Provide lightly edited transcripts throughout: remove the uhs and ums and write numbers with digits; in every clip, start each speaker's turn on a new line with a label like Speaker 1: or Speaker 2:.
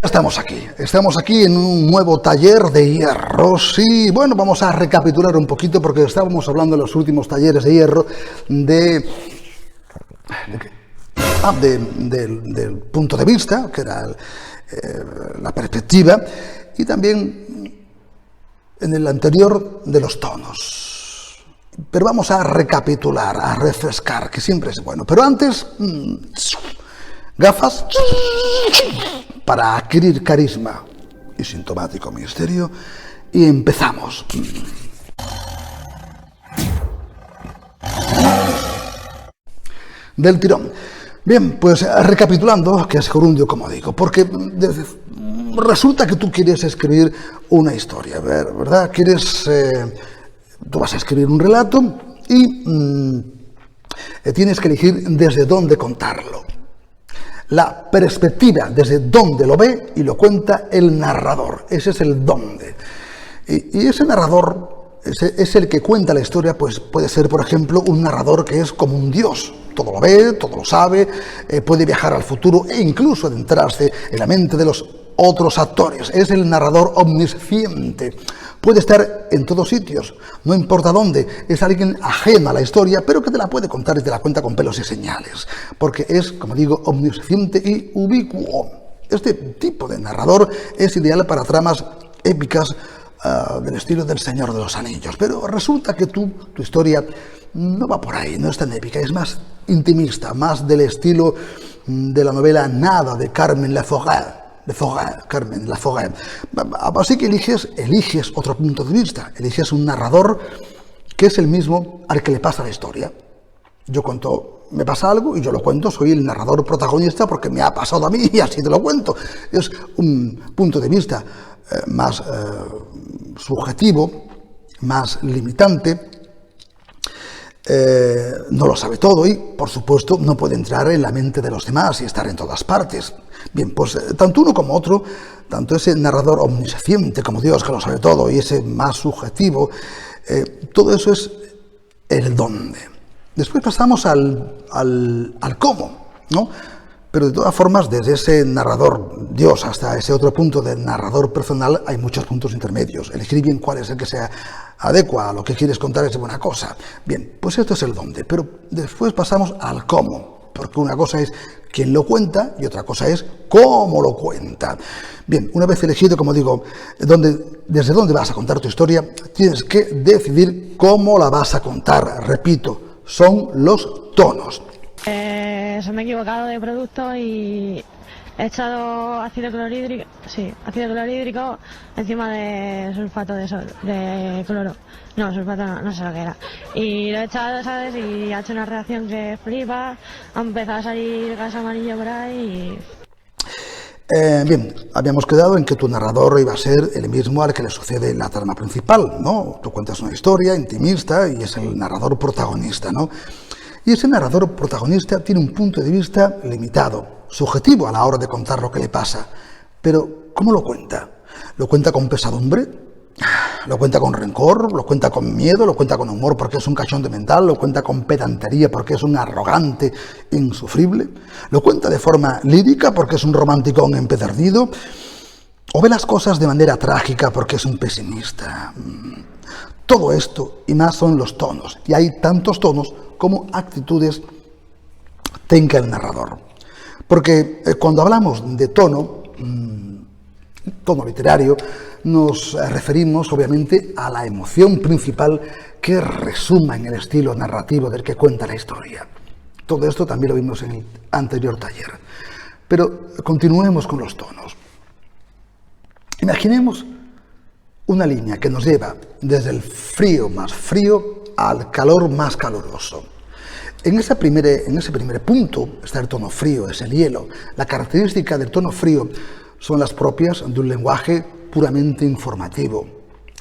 Speaker 1: Estamos aquí en un nuevo taller de hierro. Sí, bueno, vamos a recapitular un poquito porque estábamos hablando en los últimos talleres de hierro del punto de vista, que era la perspectiva, y también en el anterior de los tonos. Pero vamos a recapitular, a refrescar, que siempre es bueno. Pero antes, gafas para adquirir carisma y sintomático misterio, y empezamos. Del tirón. Bien, pues recapitulando, que es gerundio, como digo, porque resulta que tú quieres escribir una historia, ¿verdad? Tú vas a escribir un relato y tienes que elegir desde dónde contarlo. La perspectiva, desde dónde lo ve y lo cuenta el narrador. Ese es el dónde. Y ese narrador es el que cuenta la historia, pues puede ser, por ejemplo, un narrador que es como un dios. Todo lo ve, todo lo sabe, puede viajar al futuro e incluso adentrarse en la mente de los otros actores. Es el narrador omnisciente. Puede estar en todos sitios, no importa dónde. Es alguien ajeno a la historia, pero que te la puede contar y te la cuenta con pelos y señales. Porque es, como digo, omnisciente y ubicuo. Este tipo de narrador es ideal para tramas épicas del estilo del Señor de los Anillos. Pero resulta que tu historia no va por ahí, no es tan épica, es más intimista, más del estilo de la novela Nada de Carmen Laforet. Carmen Laforet. Así que eliges otro punto de vista, eliges un narrador que es el mismo al que le pasa la historia. Yo cuento, me pasa algo y yo lo cuento, soy el narrador protagonista porque me ha pasado a mí y así te lo cuento. Es un punto de vista más subjetivo, más limitante. No lo sabe todo y, por supuesto, no puede entrar en la mente de los demás y estar en todas partes. Bien, pues tanto uno como otro, tanto ese narrador omnisciente como Dios que lo sabe todo y ese más subjetivo, todo eso es el dónde. Después pasamos al cómo, ¿no? Pero de todas formas, desde ese narrador Dios hasta ese otro punto de narrador personal, hay muchos puntos intermedios. Elegir bien cuál es el que se adecua a lo que quieres contar es buena cosa. Bien, pues esto es el dónde, pero después pasamos al cómo, porque una cosa es quién lo cuenta y otra cosa es cómo lo cuenta. Bien, una vez elegido, como digo, desde dónde vas a contar tu historia, tienes que decidir cómo la vas a contar. Repito, son los tonos.
Speaker 2: Se me he equivocado de producto y he echado ácido clorhídrico encima de sulfato de cloro. No, sulfato no sé lo que era. Y lo he echado, ¿sabes? Y ha hecho una reacción que flipa, ha empezado a salir gas amarillo por ahí
Speaker 1: Bien, habíamos quedado en que tu narrador iba a ser el mismo al que le sucede la trama principal, ¿no? Tú cuentas una historia intimista y es el narrador protagonista, ¿no? Y ese narrador protagonista tiene un punto de vista limitado, subjetivo a la hora de contar lo que le pasa. Pero, ¿cómo lo cuenta? ¿Lo cuenta con pesadumbre? ¿Lo cuenta con rencor? ¿Lo cuenta con miedo? ¿Lo cuenta con humor porque es un cachonde mental? ¿Lo cuenta con pedantería porque es un arrogante insufrible? ¿Lo cuenta de forma lírica porque es un romanticón empedernido? ¿O ve las cosas de manera trágica porque es un pesimista? Todo esto y más son los tonos. Y hay tantos tonos como actitudes tenga el narrador. Porque cuando hablamos de tono literario, nos referimos obviamente a la emoción principal que resuma en el estilo narrativo del que cuenta la historia. Todo esto también lo vimos en el anterior taller. Pero continuemos con los tonos. Imaginemos una línea que nos lleva desde el frío más frío al calor más caluroso. En ese primer punto está el tono frío, es el hielo. La característica del tono frío son las propias de un lenguaje puramente informativo.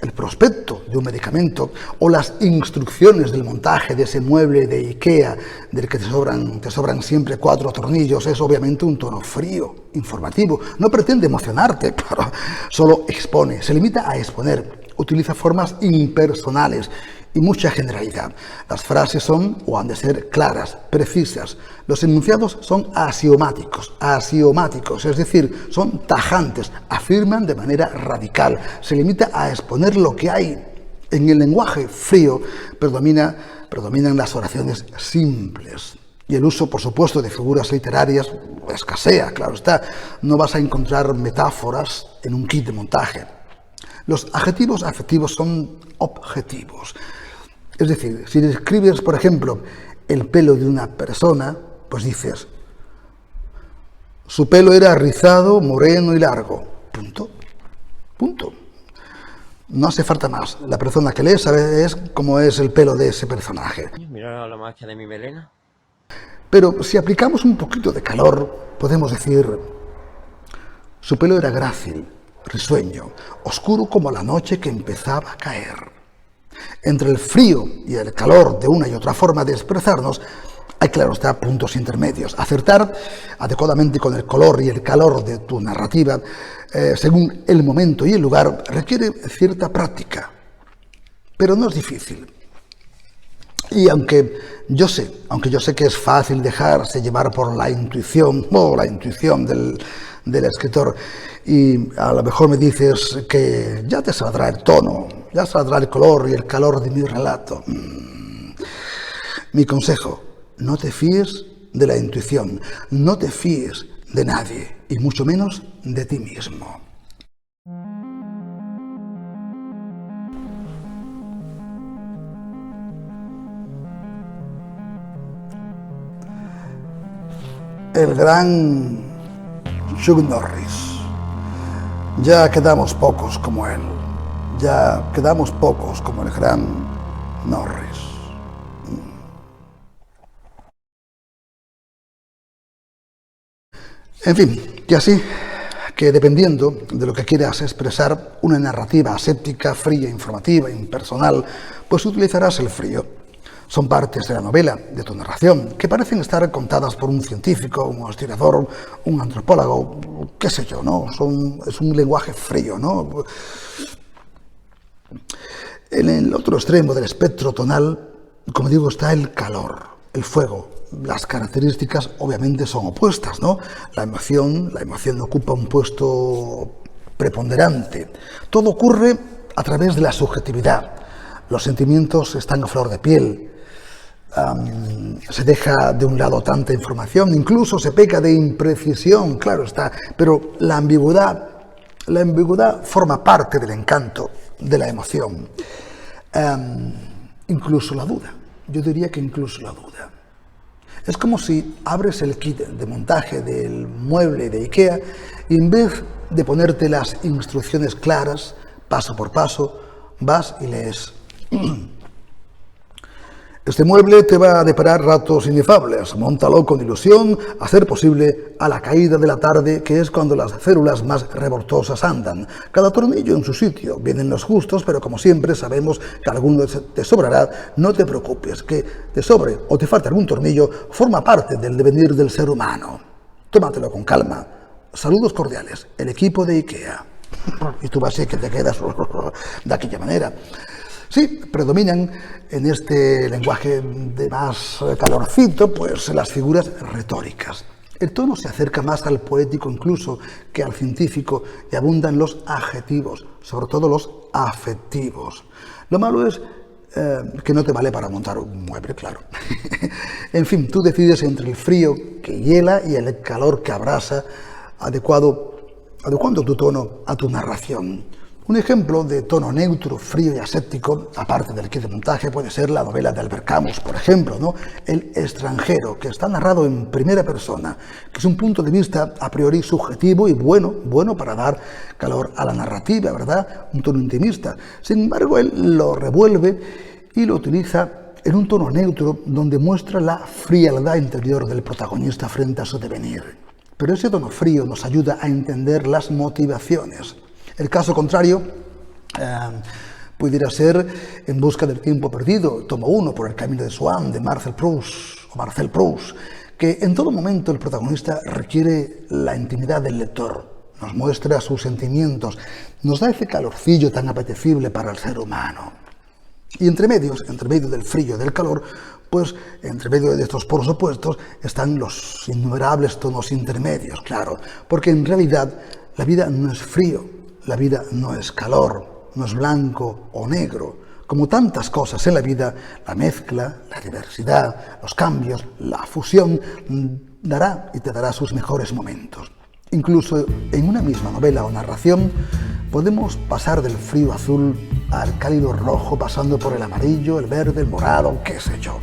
Speaker 1: El prospecto de un medicamento o las instrucciones del montaje de ese mueble de IKEA del que te sobran siempre 4 tornillos es obviamente un tono frío, informativo. No pretende emocionarte, pero solo expone, se limita a exponer. Utiliza formas impersonales y mucha generalidad. Las frases son o han de ser claras, precisas. Los enunciados son axiomáticos, es decir, son tajantes, afirman de manera radical. Se limita a exponer lo que hay. En el lenguaje frío predominan las oraciones simples. Y el uso, por supuesto, de figuras literarias escasea, claro está. No vas a encontrar metáforas en un kit de montaje. Los adjetivos afectivos son objetivos. Es decir, si describes, por ejemplo, el pelo de una persona, pues dices, su pelo era rizado, moreno y largo. Punto. Punto. No hace falta más. La persona que lee sabe cómo es el pelo de ese personaje.
Speaker 3: Mira la mancha de mi melena.
Speaker 1: Pero si aplicamos un poquito de calor, podemos decir, su pelo era grácil, risueño, oscuro como la noche que empezaba a caer. Entre el frío y el calor de una y otra forma de expresarnos, hay, claro está, puntos intermedios. Acertar adecuadamente con el color y el calor de tu narrativa, según el momento y el lugar, requiere cierta práctica, pero no es difícil. Y aunque yo sé que es fácil dejarse llevar por la intuición del escritor, y a lo mejor me dices que ya te saldrá el tono, ya saldrá el color y el calor de mi relato. Mi consejo, no te fíes de la intuición, no te fíes de nadie, y mucho menos de ti mismo. El gran Chuck Norris. Ya quedamos pocos como él. Ya quedamos pocos como el gran Norris. En fin, que así, que dependiendo de lo que quieras expresar, una narrativa aséptica, fría, informativa, impersonal, pues utilizarás el frío. Son partes de la novela, de tu narración, que parecen estar contadas por un científico, un historiador, un antropólogo, qué sé yo, ¿no? Es un lenguaje frío, ¿no? En el otro extremo del espectro tonal, como digo, está el calor, el fuego. Las características obviamente son opuestas, ¿no? La emoción ocupa un puesto preponderante. Todo ocurre a través de la subjetividad. Los sentimientos están a flor de piel. Se deja de un lado tanta información, incluso se peca de imprecisión, claro está, pero la ambigüedad forma parte del encanto, de la emoción. Incluso la duda, yo diría que incluso la duda. Es como si abres el kit de montaje del mueble de IKEA y en vez de ponerte las instrucciones claras, paso por paso, vas y lees. Este mueble te va a deparar ratos inefables. Móntalo con ilusión, a ser posible a la caída de la tarde, que es cuando las células más revoltosas andan. Cada tornillo en su sitio. Vienen los justos, pero como siempre sabemos que alguno te sobrará. No te preocupes, que te sobre o te falte algún tornillo forma parte del devenir del ser humano. Tómatelo con calma. Saludos cordiales, el equipo de IKEA. Y tú vas a que te quedas de aquella manera. Sí, predominan en este lenguaje de más calorcito, pues las figuras retóricas. El tono se acerca más al poético incluso que al científico y abundan los adjetivos, sobre todo los afectivos. Lo malo es que no te vale para montar un mueble, claro. En fin, tú decides entre el frío que hiela y el calor que abrasa, adecuando tu tono a tu narración. Un ejemplo de tono neutro, frío y aséptico, aparte del kit de montaje, puede ser la novela de Albert Camus, por ejemplo, ¿no? El extranjero, que está narrado en primera persona, que es un punto de vista a priori subjetivo y bueno para dar calor a la narrativa, ¿verdad? Un tono intimista. Sin embargo, él lo revuelve y lo utiliza en un tono neutro donde muestra la frialdad interior del protagonista frente a su devenir. Pero ese tono frío nos ayuda a entender las motivaciones. El caso contrario pudiera ser En busca del tiempo perdido, tomo 1, por el camino de Swann, de Marcel Proust, que en todo momento el protagonista requiere la intimidad del lector, nos muestra sus sentimientos, nos da ese calorcillo tan apetecible para el ser humano. Y entre medio del frío y del calor, pues entre medio de estos polos opuestos están los innumerables tonos intermedios, claro, porque en realidad la vida no es frío, la vida no es calor, no es blanco o negro. Como tantas cosas en la vida, la mezcla, la diversidad, los cambios, la fusión dará y te dará sus mejores momentos. Incluso en una misma novela o narración podemos pasar del frío azul al cálido rojo, pasando por el amarillo, el verde, el morado, qué sé yo.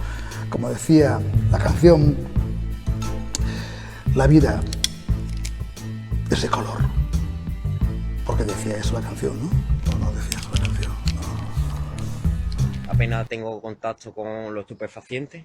Speaker 1: Como decía la canción, la vida es de color. ¿Por qué decía eso la canción, no? No decía eso la canción. No.
Speaker 3: Apenas tengo contacto con los estupefacientes.